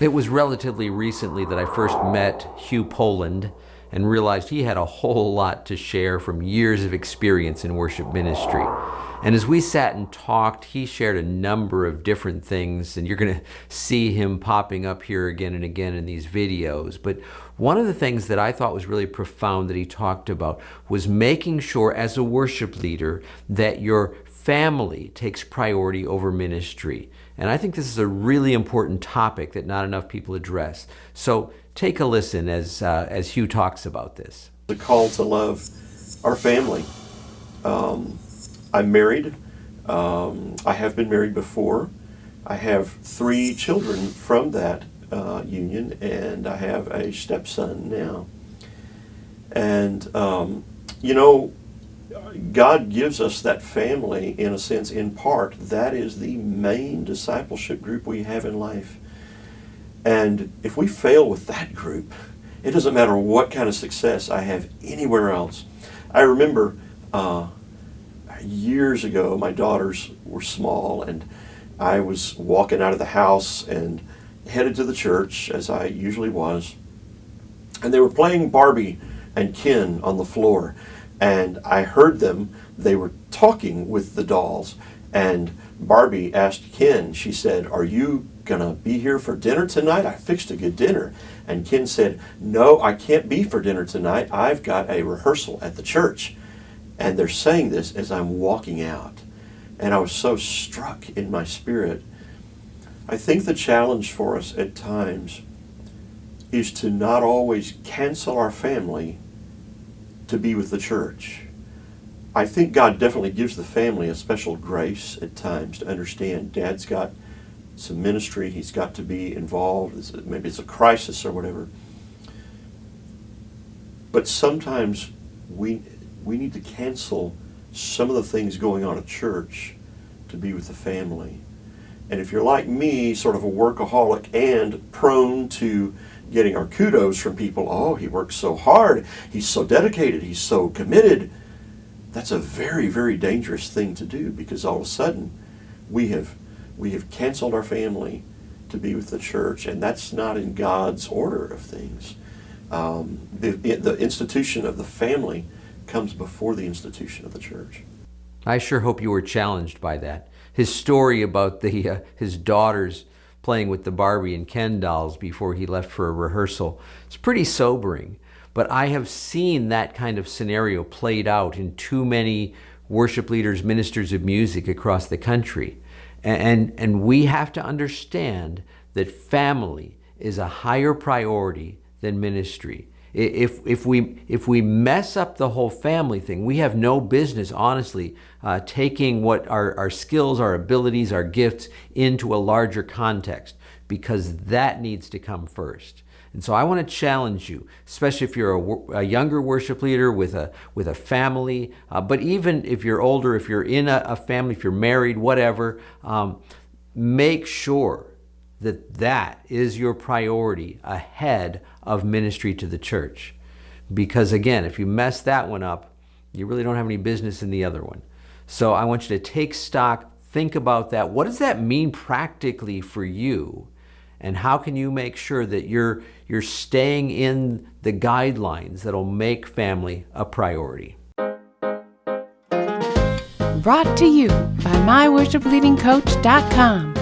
It was relatively recently that I first met Hugh Poland and realized he had a whole lot to share from years of experience in worship ministry. And as we sat and talked, he shared a number of different things, and you're going to see him popping up here again and again in these videos. But one of the things that I thought was really profound that he talked about was making sure as a worship leader that your family takes priority over ministry. And I think this is a really important topic that not enough people address. So take a listen as Hugh talks about this. The call to love our family. I'm married. I have been married before. I have 3 children from that union, and I have a stepson now. And, God gives us that family, in a sense, in part. That is the main discipleship group we have in life. And if we fail with that group, it doesn't matter what kind of success I have anywhere else. I remember years ago, my daughters were small, and I was walking out of the house and headed to the church, as I usually was. And they were playing Barbie and Ken on the floor. And I heard them, they were talking with the dolls. And Barbie asked Ken, she said, "Are you going to be here for dinner tonight? I fixed a good dinner." And Ken said, "No, I can't be for dinner tonight. I've got a rehearsal at the church." And they're saying this as I'm walking out. And I was so struck in my spirit. I think the challenge for us at times is to not always cancel our family to be with the church. I think God definitely gives the family a special grace at times to understand Dad's got some ministry, he's got to be involved, maybe it's a crisis or whatever. But sometimes we need to cancel some of the things going on at church to be with the family. And if you're like me, sort of a workaholic and prone to getting our kudos from people, "Oh, he works so hard, he's so dedicated, he's so committed," that's a very, very dangerous thing to do, because all of a sudden we have canceled our family to be with the church, and that's not in God's order of things. The institution of the family comes before the institution of the church. I sure hope you were challenged by that. His story about his daughters playing with the Barbie and Ken dolls before he left for a rehearsal, it's pretty sobering. But I have seen that kind of scenario played out in too many worship leaders, ministers of music across the country. And we have to understand that family is a higher priority than ministry. If we mess up the whole family thing, we have no business, honestly, taking what our skills, our abilities, our gifts into a larger context, because that needs to come first. And so I want to challenge you, especially if you're a younger worship leader with a family, but even if you're older, if you're in a family, if you're married, whatever, make sure that is your priority ahead of ministry to the church. Because again, if you mess that one up, you really don't have any business in the other one. So I want you to take stock, think about that. What does that mean practically for you? And how can you make sure that you're staying in the guidelines that'll make family a priority? Brought to you by myworshipleadingcoach.com.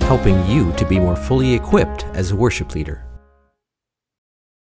Helping you to be more fully equipped as a worship leader.